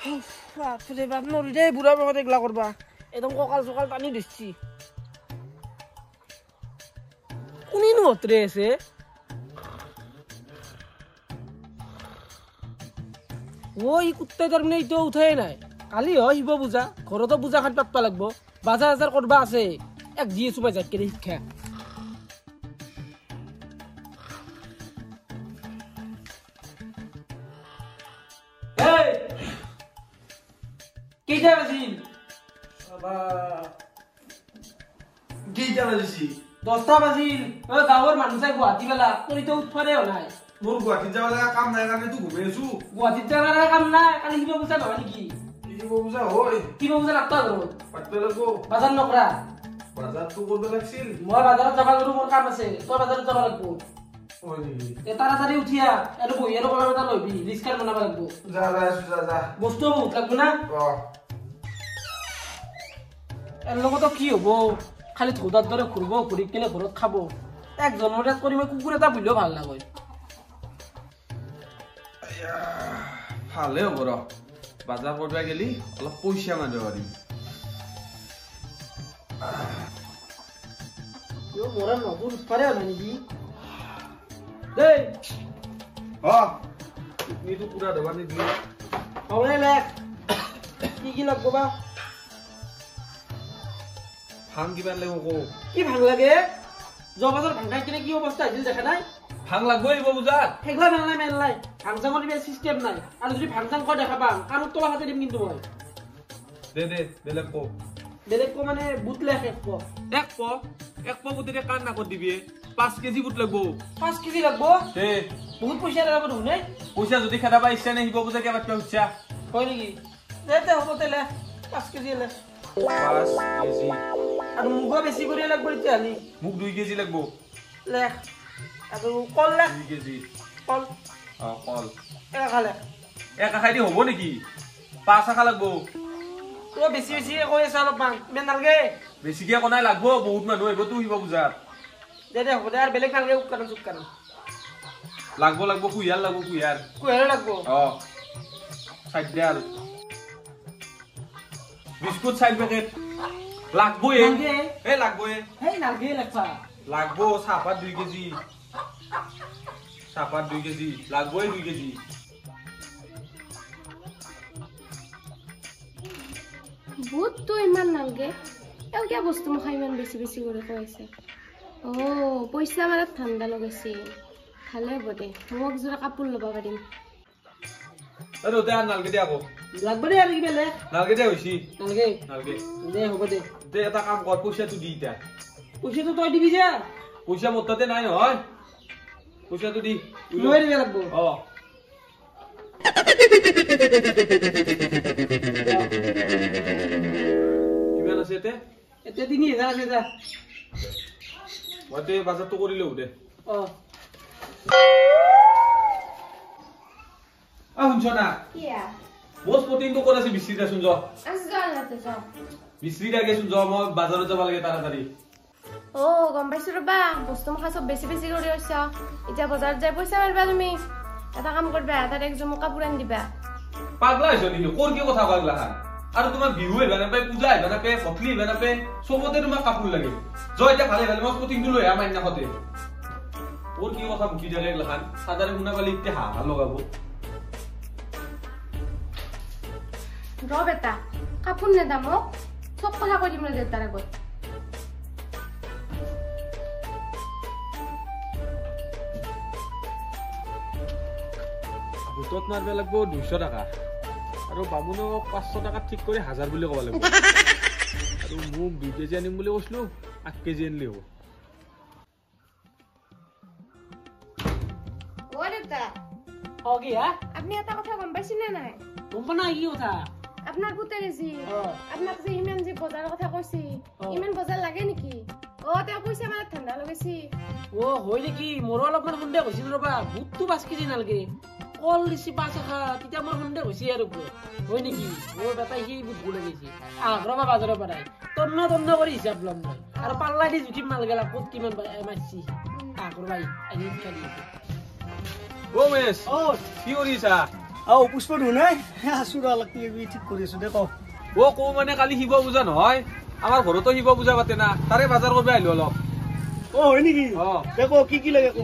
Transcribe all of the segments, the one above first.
বাপৰে বাপ নৰি দে বুঢ়া বাবা দেখলা কৰবা একদম কঁকাল চকাল টানি দিছি কোনিনো হতৰে আছে ওই কুত্তাই তাৰমানে এইটো উঠাই নাই কালি হয় শিৱ পূজা ঘৰতো পূজা খাট পাতবা লাগব বাজাৰ আজাৰ কৰবা আছে এক জি চুবাই যাক কেনে শিক্ষা কেইটা বাজিল বাবা কেইটা বাজিছি 10টা বাজিল ও গাঁৱৰ মানুহ চাই গুৱাহাটী গেলা তইতো উঠবাৰে নাই মোৰ গুৱাহাটীত যাব লগা কাম নাই কাৰণে তো ঘুমাই আছো গুৱাহাটীত যাব লগা কাম নাই কালি শিৱ পূজা নহয় নেকি শিৱ পূজা হয় শিৱ পূজা নাপাতা ঘৰত পাতব লাগব বাজাৰ নকৰা বাজাৰটো কৰিব লাগছিল মই বাজাৰত যাব লাগিব মোৰ কাম আছে তই বাজাৰত যাব লাগিব হয় নেকি এ তাড়াতাড়ি উঠিয়া আৰু বহি আৰু কলম এটা লবি ৰিস্ক কাৰ্ড বনাব লাগিব যা যা আছো যা বস্তু বহুত লাগব না এর লগতো কি হব খালি ধোদার দৰে ঘুৰবো ঘুৰি কিনে ঘৰত খাব এক জন্মদিন কৰি মই কুকুৰ এটা বুলিও ভাল লাগে ভালে হ'ব ৰ বাজাৰ কৰিব গেলি অলপ পইচা মাৰিব পাৰিম মোরা নতুন পারে না নাকি দেই নিটো পুরা দেবা নিদিলি হবে লেখ কি লাগবো বা ভাং কিমান লাগিব কো কি ভাং লাগে জবাজৰ ভাঙাই কিনে কি অৱস্থা হৈছিল দেখা নাই ভাং লাগবই দিব বুজাত হেগলা মেলাই মেলাই ভাংজাং কৰিবে সিস্টেম নাই আৰু যদি ভাংজাং ক দেখা পাম কাণত তলা হাতে দিম কিন্তু মই দে বেলেগ কো মানে বুট লেখ এক প বুটে কান না কর দিবি 5 কেজি বুট লাগবো 5 কেজি লাগবো দে বহুত পইচা লাগব নে পইচা যদি খেদা পাই ইচ্ছা নাই হিব বুজা কে বাত হইছা হয় নেকি দে হ'ব তেলে 5 কেজি লে 5 কেজি আৰু মুগো বেছি কৰি লাগব ইতালি মুগ 2 কেজি লাগবো লেখ আৰু কল লেখ 2 কেজি কল কল একা খালে একা খাই দি হ'ব নেকি 5 আকা লাগবো তো বেছি কৈ আছে অলপ মান মেন নালগে বেছি কে কোনাই লাগবো বহুত মানুহ হইব তু হিব বুজা দে হ'ব দে আৰু বেলেগ নালগে উকান চুকান লাগবো কুইয়ার লাগবো সাইড দেয়াল বিস্কুট সাইড প্যাকেট লাগবো এ লাগবো হেই নালগে লেখা লাগবো সাপাত 2 কেজি লাগবো 2 কেজি বহুত তো ইমান নালগে এও কিয়া বস্তু মুখা ইমান বেছি করে কইছে ও পয়সা মারাত ঠান্ডা লাগাইছে ভালে হ'ব দে মোক জোৰা কাপোৰ লবা পাৰিম আৰে ওতে আৰ নালগে দে আকো লাগব দে আৰু কি বেলে নালগে দে হইছি নালগে দে হ'ব দে এটা কাম কর পয়সা তু দি ইটা পইচা তো তই দিবি যা পয়সা মোতাতে নাই নহয় পয়সা তু দি লৈ দিবে লাগব কিমান আছে এতে 3000 আছে যা মতে বাজার তো করিলেও দে শুনছ না বস প্রতিদিন তো করে আছে বিস্ত্রিটা শুনছ বিস্ত্রিটা আগে শুনছ মই বাজারে যাব লাগে তাড়াতাড়ি ও গম পাইছো ৰবা বস্তু মুখা সব বেছি কৰি আছা এতিয়া বজাৰত যাই পইচা মাৰবা তুমি এটা কাম কৰবা তাত এক জমা কাপোৰ আনি দিবা পাগলা হৈছ নেকি কোৰ কি কথা পাগলা খান আৰু তোমাৰ বিহু আহিবা না পাই পূজা আহিবা না পাই ভকলি আহিবা না পাই সবতে তোমাৰ কাপোৰ লাগে জয় এতিয়া ভালে মই স্পটিংটো লৈ আহ মাইনা হতে তোৰ কি কথা বুকি যায় এইগলা খান সাধাৰণ শুনা পালি এতিয়া হা লগাব ৰ বেটা কাপোৰ নেদা মোক সব কথা কৈ দিম দেউতাৰ আগত বুটত মারবে লাগবো 200 টাকা আর বামুনক 500 টাকা ঠিক করে 1000 বলে কবা লাগবো আর মুগ 2 কেজি আনিম বলে কইছলো 8 কেজি আনলে হবো ও দেউতা কি আপনি এটা কথা গম পাইছেন না নাই গম পা নাই কি কথা আপনার পুতেরে জি আপনার যে ইমান যে বজাৰৰ কথা কইছি ইমান বজাৰ লাগে নেকি তে পইচা মাৰা ঠান্ডা লাগাইছি হয় নেকি মোৰ অলপমান সন্দেহ হৈছিল ৰবা বুটটো 5 কেজি নালগে কল দিছি 5 আখা তিতা মোৰ সন্দেহ হৈছি আৰু হয় নেকি মোৰ বেটা হি বুট গুলে গেছি ৰবা বাজাৰৰ পৰাই তন্ন কৰি হিসাব লম আৰু পাল্লা দি জুকি মাল গেলা কত কিমান মাইছি ৰবা আনি খালি ও মেস কি কৰিছা আও পুষ্প ধুনাই আছো অলপ ঠিক কৰি আছো দে ক ও কো মানে কালি শিৱ পূজা নহয় আমাৰ ঘৰতো শিৱ পূজা পাতে না তাৰে বজাৰ কৰিব আহিলো অলপ ও হয় নেকি দে ক কি লাগে ক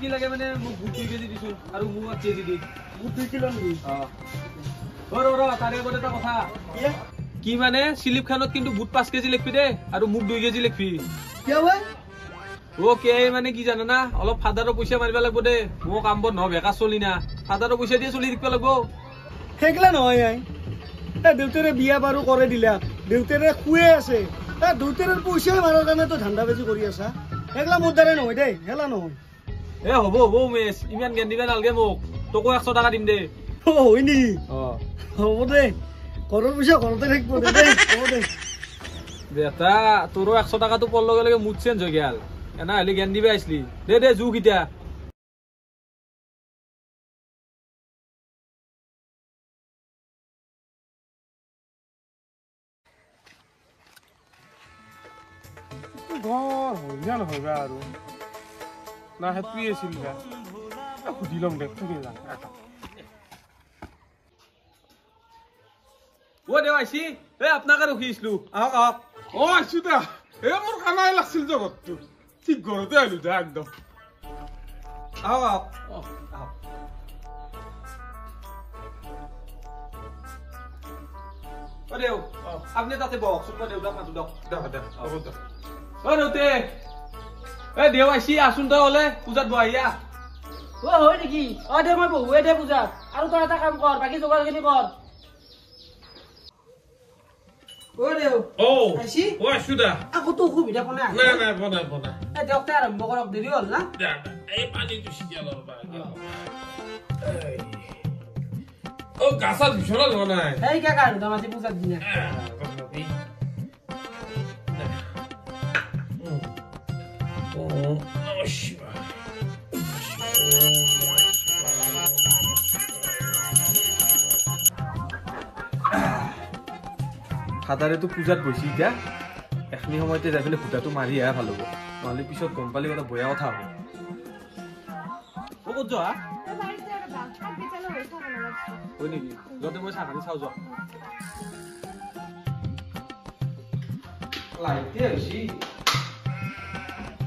কি লাগে মানে মোক বুট 2 কেজি দিছো আৰু মোক 1 কেজি দি বুট 2 কিলো নেকি তাৰে আগত এটা কথা কি মানে স্লিপ খানত কিন্তু বুট 5 কেজি লিখবি দে আৰু মোক 2 কেজি লিখবি কিয় ভাই ও কে মানে কি জানা না অলপ ফাদাৰৰ পইচা মাৰিব লাগিব দে মোৰ কাম বৰ ন বেকা চলি না ফাদাৰৰ পইচা দিয়ে চলি থাকিব লাগিব সেইগলা নহয় আই দেউতাৰে বিয়া বাৰু কৰে দিলা দেউতাৰে খুৱে আছে দেউতাৰে পইচা মাৰাৰ কাৰণে তো ধান্দা বেজি কৰি আছা সেইগলা মোৰ দ্বাৰাই নহয় দেই হেলা নহয় হ'ব মেছ ইমান জ্ঞান দিবা নালগে মোক তোকো 100 টকা দিম দে হয় নেকি হ'ব দে ঘৰৰ পইচা ঘৰতে থাকিব দে হ'ব দে বেটা তোৰো 100 টকাটো পৰ লগে লগে মুড চেঞ্জ হৈ গেল এনা হলি জ্ঞান দিবা আইছলি দে জুক ইটা ঘৰ হইয়া নহয়বা আৰু না হেতুই আছিল বা সুধি লম দে তুমি যা ও দেও আইছি আপনাকে ৰখিছিলো আহক আইছো দা মোৰ খানাই লাগছিল জগতটো ঠিক ঘৰতে আহিলো দে একদম আহক দেও আপনি তাতে বক চুপা দেউতা মাতু দক দেউতে দেও আইছি আসুন তই হলে পূজাত বহিয়া হয় নেকি দে মই বহুৱে দে পূজাত আৰু তই এটা কাম কৰ বাকী যোগাৰখিনি কৰ দেও আইছি আইছো দা আকৌ তো অসুবিধা পোৱা নাই বনাই দেউতাই আৰম্ভ কৰক দেৰি হ'ল না এই পানীটো চিটিয়া লব গাছা বিছনা লোৱা নাই এই কে কাঢ়ো দামাতি পূজাত দিনা ফাদাৰেতো পূজাত বহিছি এতিয়া এখনি সময়তে যাই পেলাই ভূটাটো মাৰি আহে ভাল হ'ব নহ'লে পিছত গম পালি এটা বয়া কথা হ'ব ক'ত যোৱা হয় নেকি য'তে মই চাহ খালি চাওঁ যোৱা লাইটে হৈছি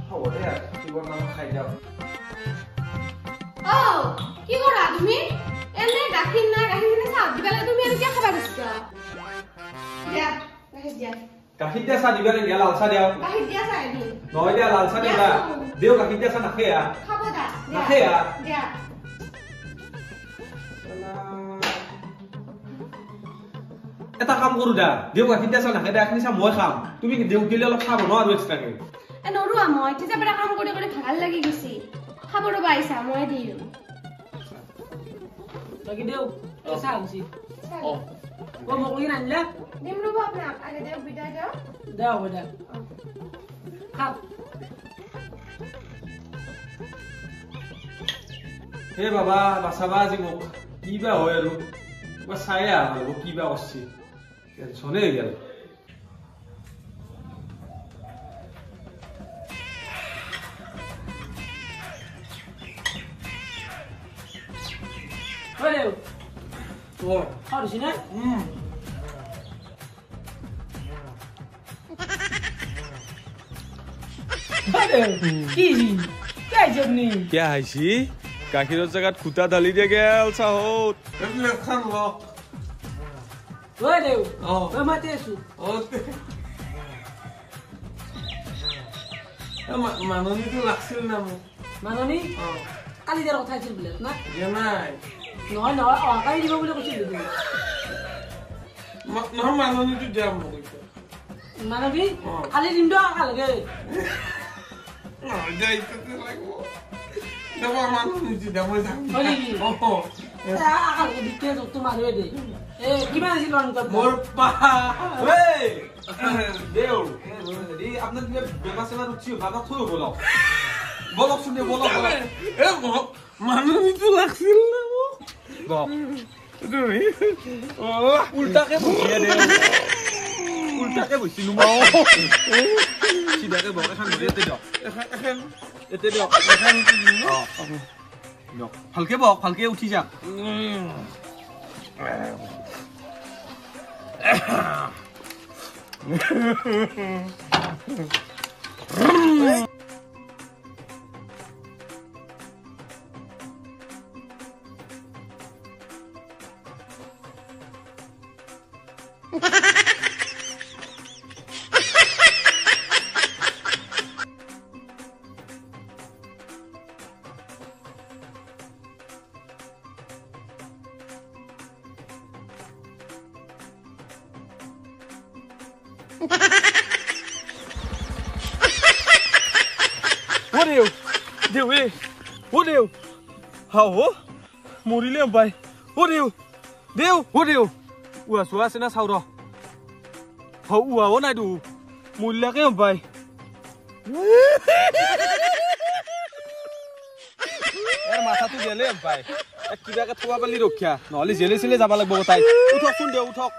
হ'ব দে শিৱৰ নামত খাই যাওঁ কি কৰা তুমি এনে গাখীৰ নাই গাখীৰ চাহ দিবালে তুমি আৰু কি খাবা দিছা দিয়া গাখীৰ দিয়া চাহ দিবা নেকি লাল চাহ দিয়াও গাখীৰ দিয়া চাহ দি নহয় দিয়া লাল চাহ দিবা দেও গাখীৰ দিয়া চাহ নাখে খাব দা নাখে দিয়া এটা কাম কৰো দা দেও গাখীৰ দিয়া চাহ নাখে দা এখনি চাহ মই খাম তুমি দেউ গেলে অলপ খাব ন আৰু এক্সট্ৰাকে নৰুৱা মই তেতিয়া পৰা কাম কৰি ভাল লাগি গৈছি খাব ৰবা আইছা মই দিম বাকী দেও চাহ আনছি মোক লৈ আনিলা দিম ৰবা আপোনাক আগে দেও বিদায় দিও দে হ'ব দে খাও হে বাবা বাচাবা আজি মোক কিবা হয় আৰু কিবা চাই আহা কিবা কৰছি টেনচনে হৈ গেল হৰিছি নে क्या हाइसी गाखिৰৰ জাগাত খুটা ঢালি দিয়ে গেল চাহত খান ল ঐ দেউ ঐ মাতি আছো মাননীটো লাগছিল না মোক মাননী কালি দিয়াৰ কথা আছিল বোলে না নাই নহয় অহাকালি দিব বুলি কৈছিল নহয় মাননীটো দিয়া মোক মানৱী কালি দিম দিয়ক কালকে কিমান আছিল মোৰ দেউ আপোনাৰ কিবা বেমাৰ চেমাৰ উঠি ভাবা থৈ বলক বলকচোন দে বলক মাননীটো লাগছিল না উল্টাকে বহিয়া দে উল্টাকে বহিছিলো চিধাকে বক এখন ধৰি এতে দিয়ক এতে দিয়ক ভালকে বক ভালকে উঠি যা মৰিলে বাই দেউ উৱা চোৱা আছে না চাও ৰ উৱাও নাই দু মৰিলাকে বাই মাথাটো গেলে বাই কিবাকে থোৱা পালি ৰক্ষা নহ'লে জেলে চেলে যাব লাগিব তাই উঠকচোন দে উঠক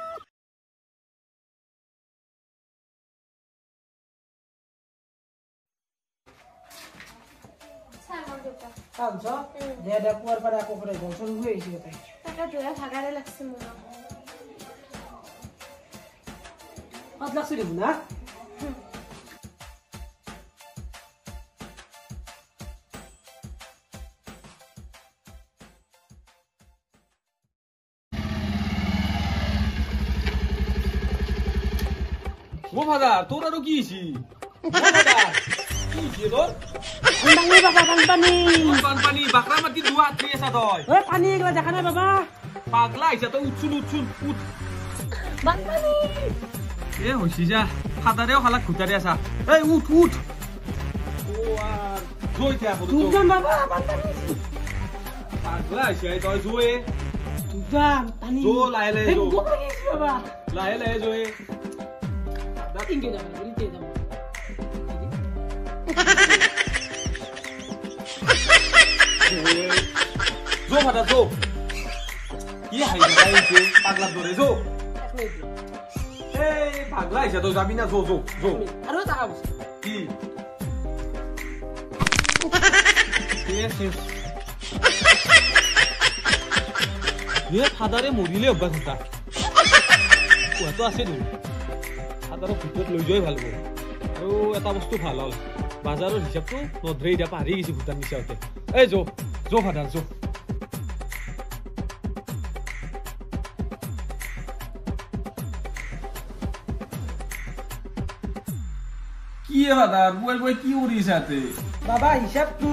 পুৱাৰ পৰা আকৌ ঘৰ চৰ হৈ আহিছে তাই ভাগাৰে লাগছে মোৰ কত লাগছে দেখোন না ও ভাদা তোৰ আৰু কি হৈছি বানপানী বাকৰা মাটি দুৱা আঁতৰি আছা তই পানী এগলা দেখা নাই বাবা পাগলা আহিছা তই উঠছোন উঠ এ হৈছি যা ফাদাৰেও খালাক ঘুটাৰে আছা এই উঠ পাগলা আহিছে তই জয়ে লাহে লাহে জয়ে জো ভাদা জো কি হাইছে পাগলা ধরে জো এই পাগলা আহিছে তই যাবি না জো আৰু এটা কাম আছে কি ফাদাৰে মৰিলে অভ্যাস এটা কোৱাটো আছে নো ফাদাৰক ভিতৰত লৈ যোৱাই ভাল হ'ব আৰু এটা বস্তু ভাল হ'ল বাজাৰৰ হিচাপটো নধৰে এতিয়া পাহৰি গৈছে ভূটান নিচাওঁতে এই জো ফাদাৰ জো কি ফাদাৰ বই কি কৰিছা বাবা হিচাপটো